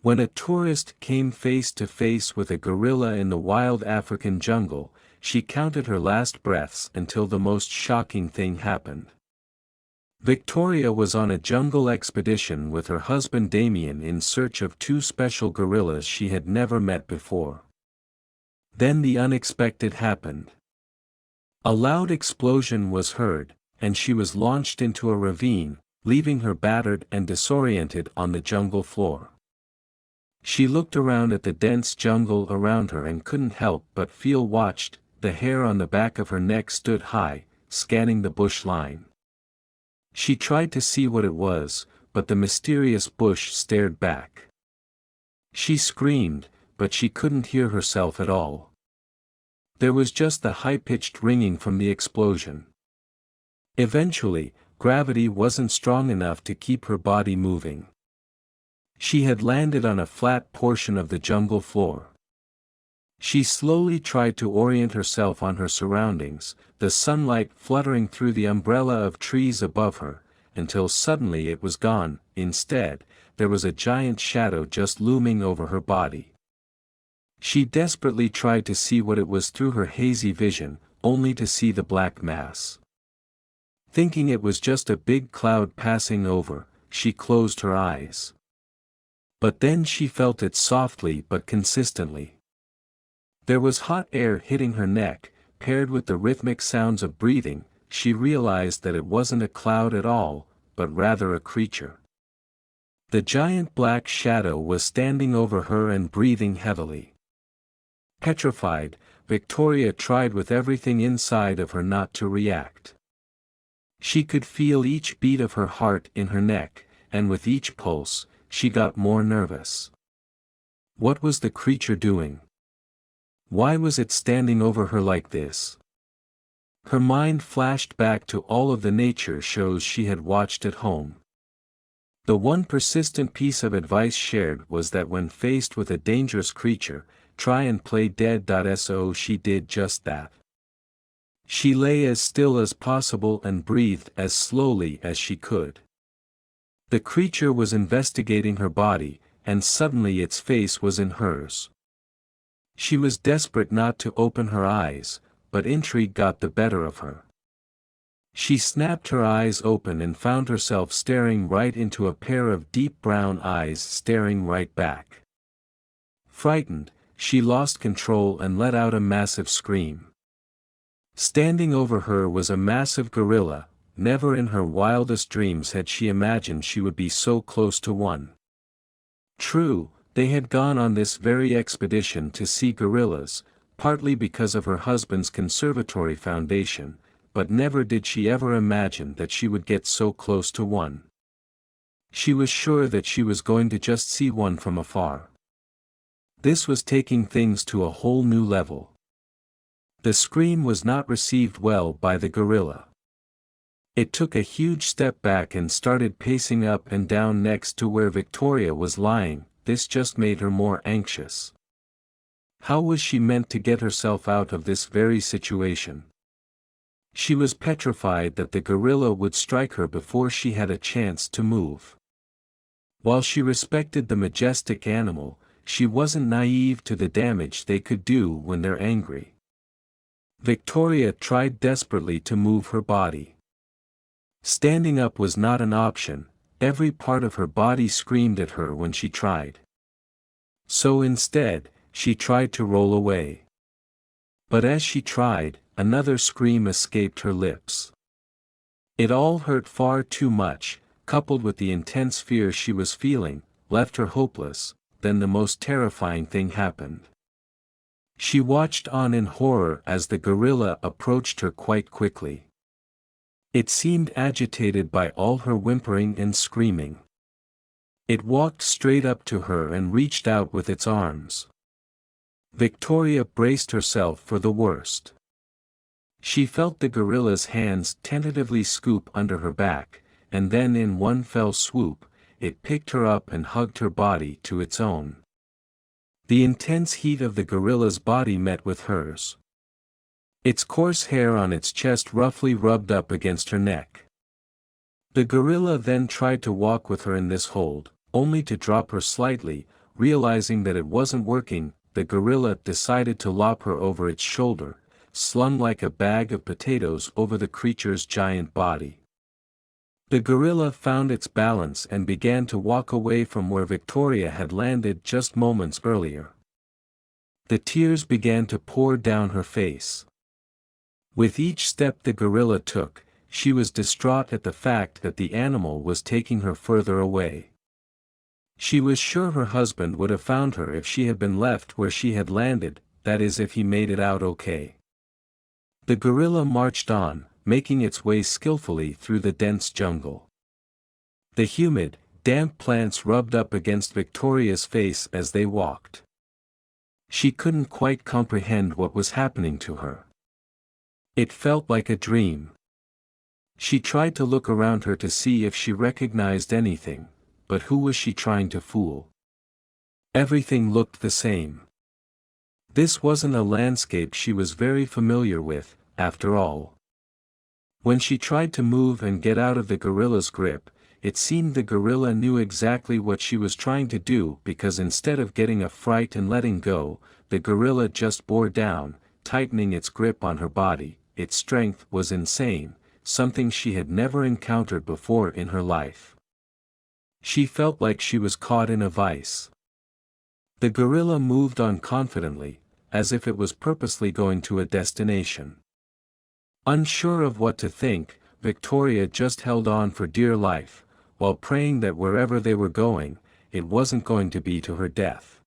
When a tourist came face to face with a gorilla in the wild African jungle, she counted her last breaths until the most shocking thing happened. Victoria was on a jungle expedition with her husband Damien in search of two special gorillas she had never met before. Then the unexpected happened. A loud explosion was heard, and she was launched into a ravine, leaving her battered and disoriented on the jungle floor. She looked around at the dense jungle around her and couldn't help but feel watched. The hair on the back of her neck stood high, scanning the bush line. She tried to see what it was, but the mysterious bush stared back. She screamed, but she couldn't hear herself at all. There was just the high-pitched ringing from the explosion. Eventually, gravity wasn't strong enough to keep her body moving. She had landed on a flat portion of the jungle floor. She slowly tried to orient herself on her surroundings, the sunlight fluttering through the umbrella of trees above her, until suddenly it was gone. Instead, there was a giant shadow just looming over her body. She desperately tried to see what it was through her hazy vision, only to see the black mass. Thinking it was just a big cloud passing over, she closed her eyes. But then she felt it softly but consistently. There was hot air hitting her neck, paired with the rhythmic sounds of breathing. She realized that it wasn't a cloud at all, but rather a creature. The giant black shadow was standing over her and breathing heavily. Petrified, Victoria tried with everything inside of her not to react. She could feel each beat of her heart in her neck, and with each pulse, she got more nervous. What was the creature doing? Why was it standing over her like this? Her mind flashed back to all of the nature shows she had watched at home. The one persistent piece of advice shared was that when faced with a dangerous creature, try and play dead. So she did just that. She lay as still as possible and breathed as slowly as she could. The creature was investigating her body, and suddenly its face was in hers. She was desperate not to open her eyes, but intrigue got the better of her. She snapped her eyes open and found herself staring right into a pair of deep brown eyes staring right back. Frightened, she lost control and let out a massive scream. Standing over her was a massive gorilla. Never in her wildest dreams had she imagined she would be so close to one. True, they had gone on this very expedition to see gorillas, partly because of her husband's conservatory foundation, but never did she ever imagine that she would get so close to one. She was sure that she was going to just see one from afar. This was taking things to a whole new level. The scream was not received well by the gorilla. It took a huge step back and started pacing up and down next to where Victoria was lying. This just made her more anxious. How was she meant to get herself out of this very situation? She was petrified that the gorilla would strike her before she had a chance to move. While she respected the majestic animal, she wasn't naive to the damage they could do when they're angry. Victoria tried desperately to move her body. Standing up was not an option. Every part of her body screamed at her when she tried. So instead, she tried to roll away. But as she tried, another scream escaped her lips. It all hurt far too much, coupled with the intense fear she was feeling, left her hopeless. Then the most terrifying thing happened. She watched on in horror as the gorilla approached her quite quickly. It seemed agitated by all her whimpering and screaming. It walked straight up to her and reached out with its arms. Victoria braced herself for the worst. She felt the gorilla's hands tentatively scoop under her back, and then in one fell swoop, it picked her up and hugged her body to its own. The intense heat of the gorilla's body met with hers. Its coarse hair on its chest roughly rubbed up against her neck. The gorilla then tried to walk with her in this hold, only to drop her slightly, realizing that it wasn't working, the gorilla decided to lop her over its shoulder, slung like a bag of potatoes over the creature's giant body. The gorilla found its balance and began to walk away from where Victoria had landed just moments earlier. The tears began to pour down her face. With each step the gorilla took, she was distraught at the fact that the animal was taking her further away. She was sure her husband would have found her if she had been left where she had landed, that is if he made it out okay. The gorilla marched on, making its way skillfully through the dense jungle. The humid, damp plants rubbed up against Victoria's face as they walked. She couldn't quite comprehend what was happening to her. It felt like a dream. She tried to look around her to see if she recognized anything, but who was she trying to fool? Everything looked the same. This wasn't a landscape she was very familiar with, after all. When she tried to move and get out of the gorilla's grip, it seemed the gorilla knew exactly what she was trying to do because instead of getting a fright and letting go, the gorilla just bore down, tightening its grip on her body. Its strength was insane, something she had never encountered before in her life. She felt like she was caught in a vice. The gorilla moved on confidently, as if it was purposely going to a destination. Unsure of what to think, Victoria just held on for dear life, while praying that wherever they were going, it wasn't going to be to her death.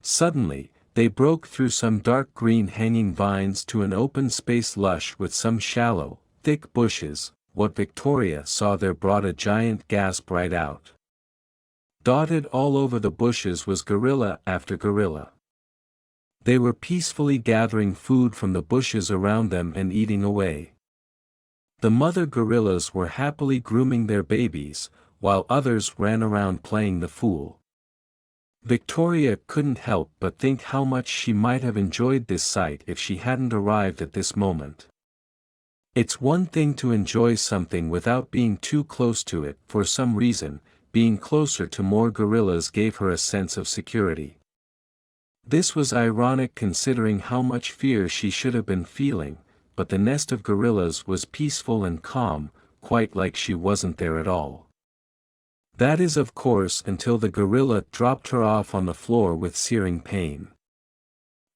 Suddenly, they broke through some dark green hanging vines to an open space lush with some shallow, thick bushes. What Victoria saw there brought a giant gasp right out. Dotted all over the bushes was gorilla after gorilla. They were peacefully gathering food from the bushes around them and eating away. The mother gorillas were happily grooming their babies, while others ran around playing the fool. Victoria couldn't help but think how much she might have enjoyed this sight if she hadn't arrived at this moment. It's one thing to enjoy something without being too close to it. For some reason, being closer to more gorillas gave her a sense of security. This was ironic considering how much fear she should have been feeling, but the nest of gorillas was peaceful and calm, quite like she wasn't there at all. That is of course until the gorilla dropped her off on the floor with searing pain.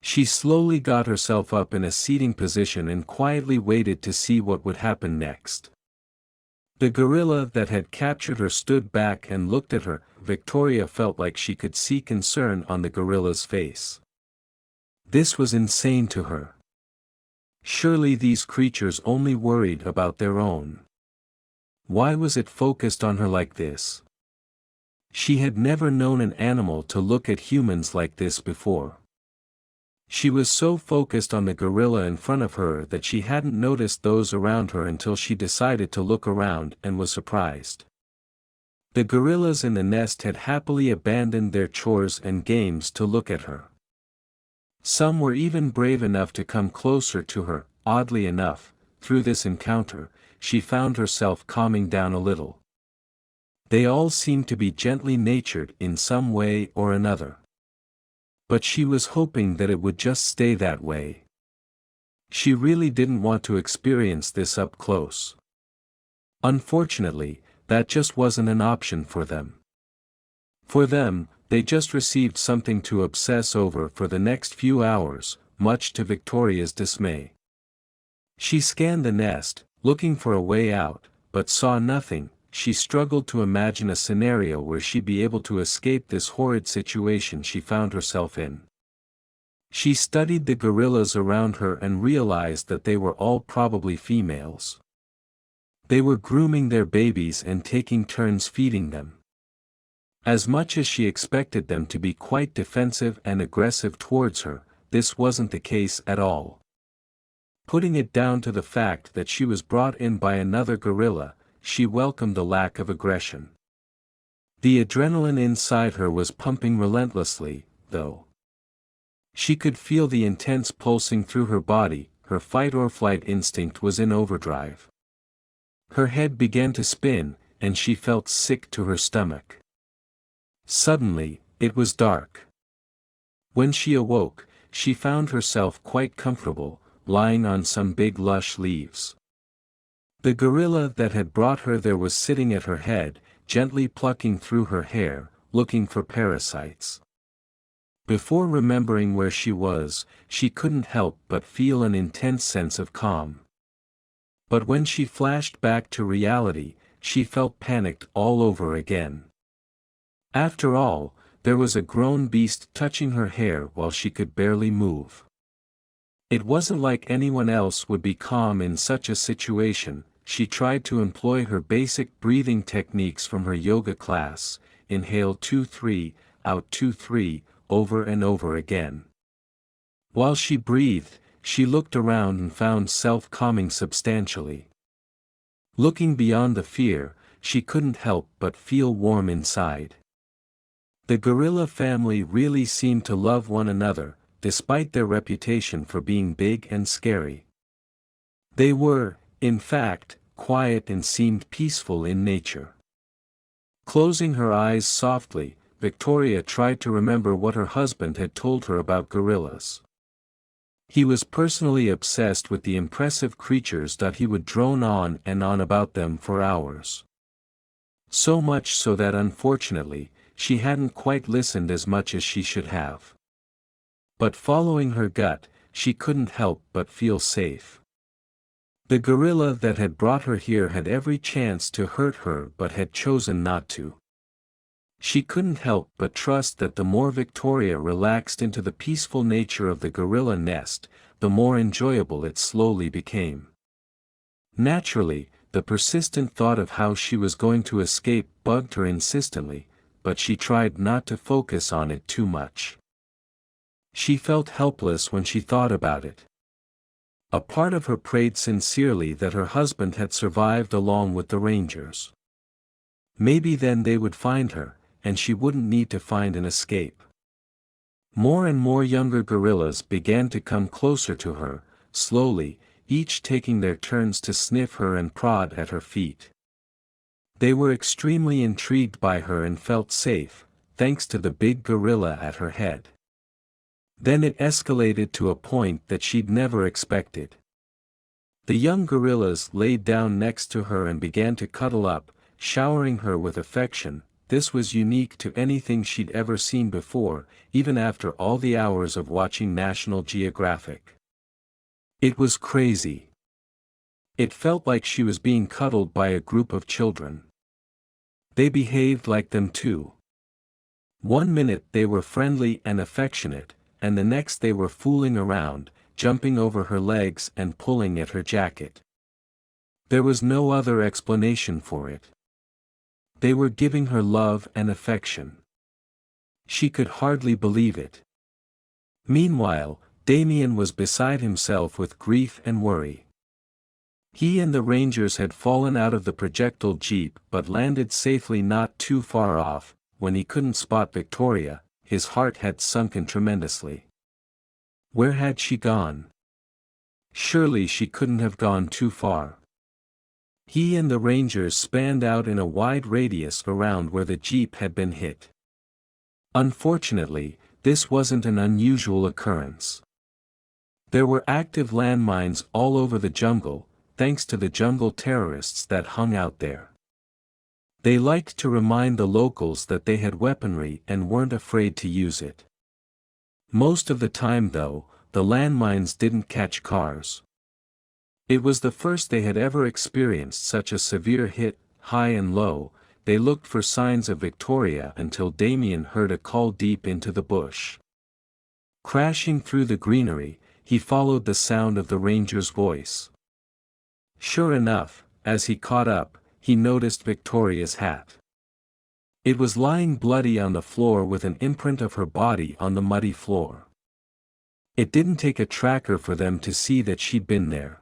She slowly got herself up in a seating position and quietly waited to see what would happen next. The gorilla that had captured her stood back and looked at her. Victoria felt like she could see concern on the gorilla's face. This was insane to her. Surely these creatures only worried about their own. Why was it focused on her like this? She had never known an animal to look at humans like this before. She was so focused on the gorilla in front of her that she hadn't noticed those around her until she decided to look around and was surprised. The gorillas in the nest had happily abandoned their chores and games to look at her. Some were even brave enough to come closer to her. Oddly enough, through this encounter, she found herself calming down a little. They all seemed to be gently natured in some way or another. But she was hoping that it would just stay that way. She really didn't want to experience this up close. Unfortunately, that just wasn't an option for them. For them, they just received something to obsess over for the next few hours, much to Victoria's dismay. She scanned the nest, looking for a way out, but saw nothing. She struggled to imagine a scenario where she'd be able to escape this horrid situation she found herself in. She studied the gorillas around her and realized that they were all probably females. They were grooming their babies and taking turns feeding them. As much as she expected them to be quite defensive and aggressive towards her, this wasn't the case at all. Putting it down to the fact that she was brought in by another gorilla, she welcomed the lack of aggression. The adrenaline inside her was pumping relentlessly, though. She could feel the intense pulsing through her body. Her fight-or-flight instinct was in overdrive. Her head began to spin, and she felt sick to her stomach. Suddenly, It was dark. When she awoke, she found herself quite comfortable, lying on some big lush leaves. The gorilla that had brought her there was sitting at her head, gently plucking through her hair, looking for parasites. Before remembering where she was, she couldn't help but feel an intense sense of calm. But when she flashed back to reality, she felt panicked all over again. After all, there was a grown beast touching her hair while she could barely move. It wasn't like anyone else would be calm in such a situation. She tried to employ her basic breathing techniques from her yoga class, inhale 2-3, out 2-3, over and over again. While she breathed, she looked around and found self calming substantially. Looking beyond the fear, she couldn't help but feel warm inside. The gorilla family really seemed to love one another, despite their reputation for being big and scary. They were, in fact, quiet and seemed peaceful in nature. Closing her eyes softly, Victoria tried to remember what her husband had told her about gorillas. He was personally obsessed with the impressive creatures that he would drone on and on about them for hours. So much so that unfortunately, she hadn't quite listened as much as she should have. But following her gut, she couldn't help but feel safe. The gorilla that had brought her here had every chance to hurt her but had chosen not to. She couldn't help but trust that the more Victoria relaxed into the peaceful nature of the gorilla nest, the more enjoyable it slowly became. Naturally, the persistent thought of how she was going to escape bugged her insistently, but she tried not to focus on it too much. She felt helpless when she thought about it. A part of her prayed sincerely that her husband had survived along with the rangers. Maybe then they would find her, and she wouldn't need to find an escape. More and more younger gorillas began to come closer to her, slowly, each taking their turns to sniff her and prod at her feet. They were extremely intrigued by her and felt safe, thanks to the big gorilla at her head. Then it escalated to a point that she'd never expected. The young gorillas laid down next to her and began to cuddle up, showering her with affection. This was unique to anything she'd ever seen before, even after all the hours of watching National Geographic. It was crazy. It felt like she was being cuddled by a group of children. They behaved like them too. One minute they were friendly and affectionate, and the next they were fooling around, jumping over her legs and pulling at her jacket. There was no other explanation for it. They were giving her love and affection. She could hardly believe it. Meanwhile, Damien was beside himself with grief and worry. He and the rangers had fallen out of the projectile jeep but landed safely not too far off. When he couldn't spot Victoria, his heart had sunken tremendously. Where had she gone? Surely she couldn't have gone too far. He and the rangers spanned out in a wide radius around where the jeep had been hit. Unfortunately, this wasn't an unusual occurrence. There were active landmines all over the jungle, thanks to the jungle terrorists that hung out there. They liked to remind the locals that they had weaponry and weren't afraid to use it. Most of the time though, the landmines didn't catch cars. It was the first they had ever experienced such a severe hit. High and low, they looked for signs of Victoria until Damien heard a call deep into the bush. Crashing through the greenery, he followed the sound of the ranger's voice. Sure enough, as he caught up, he noticed Victoria's hat. It was lying bloody on the floor with an imprint of her body on the muddy floor. It didn't take a tracker for them to see that she'd been there.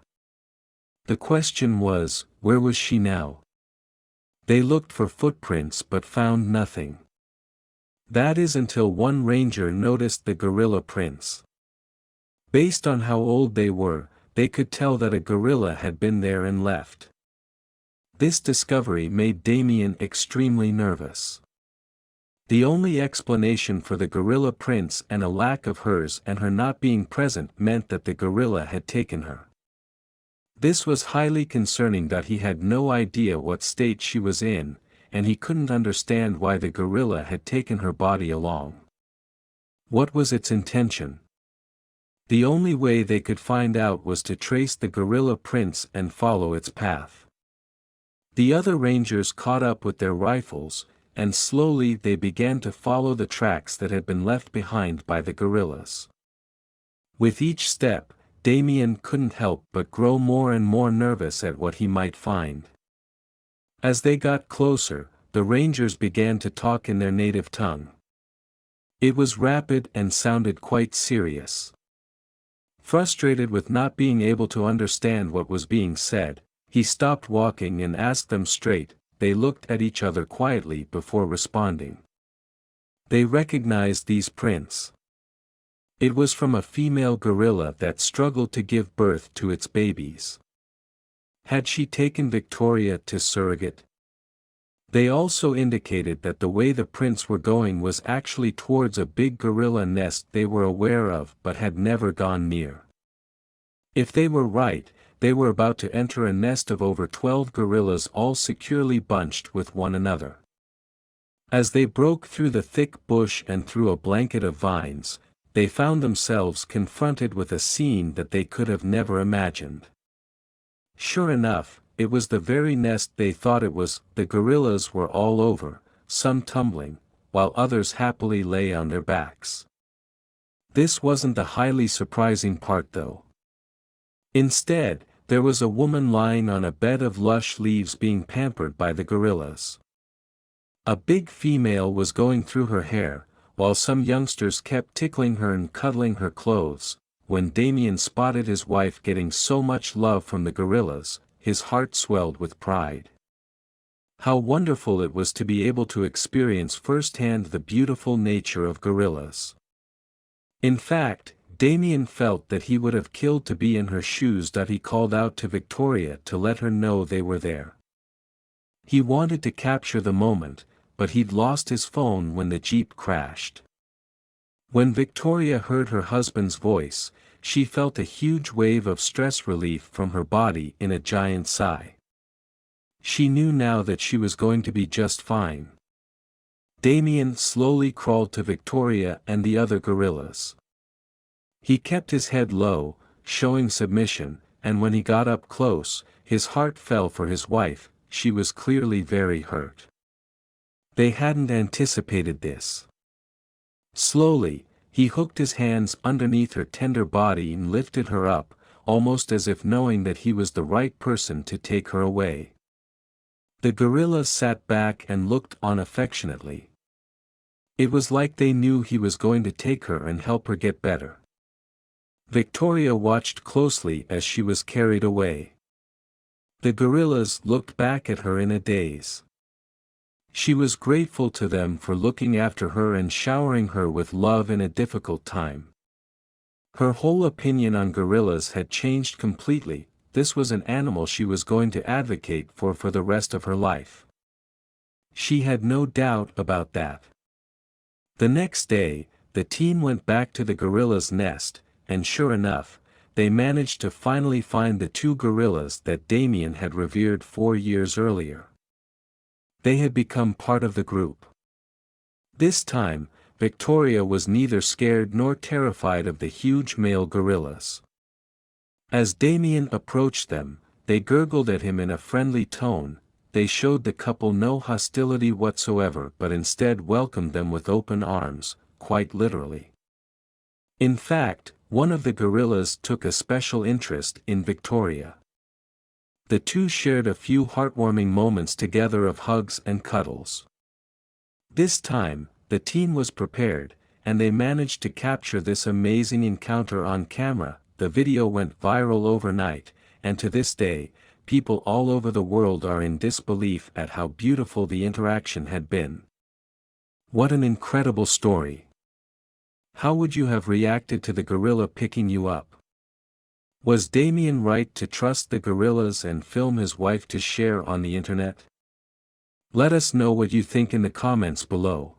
The question was, where was she now? They looked for footprints but found nothing. That is until one ranger noticed the gorilla prints. Based on how old they were, they could tell that a gorilla had been there and left. This discovery made Damien extremely nervous. The only explanation for the gorilla prince and a lack of hers and her not being present meant that the gorilla had taken her. This was highly concerning that he had no idea what state she was in, and he couldn't understand why the gorilla had taken her body along. What was its intention? The only way they could find out was to trace the gorilla prince and follow its path. The other rangers caught up with their rifles, and slowly they began to follow the tracks that had been left behind by the gorillas. With each step, Damien couldn't help but grow more and more nervous at what he might find. As they got closer, the rangers began to talk in their native tongue. It was rapid and sounded quite serious. Frustrated with not being able to understand what was being said, he stopped walking and asked them straight. They looked at each other quietly before responding. They recognized these prints. It was from a female gorilla that struggled to give birth to its babies. Had she taken Victoria to surrogate? They also indicated that the way the prints were going was actually towards a big gorilla nest they were aware of but had never gone near. If they were right, they were about to enter a nest of over 12 gorillas all securely bunched with one another. As they broke through the thick bush and through a blanket of vines, they found themselves confronted with a scene that they could have never imagined. Sure enough, it was the very nest they thought it was. The gorillas were all over, some tumbling, while others happily lay on their backs. This wasn't the highly surprising part though. Instead, there was a woman lying on a bed of lush leaves being pampered by the gorillas. A big female was going through her hair, while some youngsters kept tickling her and cuddling her clothes. When Damien spotted his wife getting so much love from the gorillas, his heart swelled with pride. How wonderful it was to be able to experience firsthand the beautiful nature of gorillas. In fact, Damien felt that he would have killed to be in her shoes. He called out to Victoria to let her know they were there. He wanted to capture the moment, but he'd lost his phone when the jeep crashed. When Victoria heard her husband's voice, she felt a huge wave of stress relief from her body in a giant sigh. She knew now that she was going to be just fine. Damien slowly crawled to Victoria and the other gorillas. He kept his head low, showing submission, and when he got up close, his heart fell for his wife. She was clearly very hurt. They hadn't anticipated this. Slowly, he hooked his hands underneath her tender body and lifted her up, almost as if knowing that he was the right person to take her away. The gorillas sat back and looked on affectionately. It was like they knew he was going to take her and help her get better. Victoria watched closely as she was carried away. The gorillas looked back at her in a daze. She was grateful to them for looking after her and showering her with love in a difficult time. Her whole opinion on gorillas had changed completely. This was an animal she was going to advocate for the rest of her life. She had no doubt about that. The next day, the team went back to the gorilla's nest, and sure enough, they managed to finally find the two gorillas that Damien had revered 4 years earlier. They had become part of the group. This time, Victoria was neither scared nor terrified of the huge male gorillas. As Damien approached them, they gurgled at him in a friendly tone. They showed the couple no hostility whatsoever but instead welcomed them with open arms, quite literally. In fact, one of the gorillas took a special interest in Victoria. The two shared a few heartwarming moments together of hugs and cuddles. This time, the team was prepared, and they managed to capture this amazing encounter on camera. The video went viral overnight, and to this day, people all over the world are in disbelief at how beautiful the interaction had been. What an incredible story! How would you have reacted to the gorilla picking you up? Was Damien right to trust the gorillas and film his wife to share on the internet? Let us know what you think in the comments below.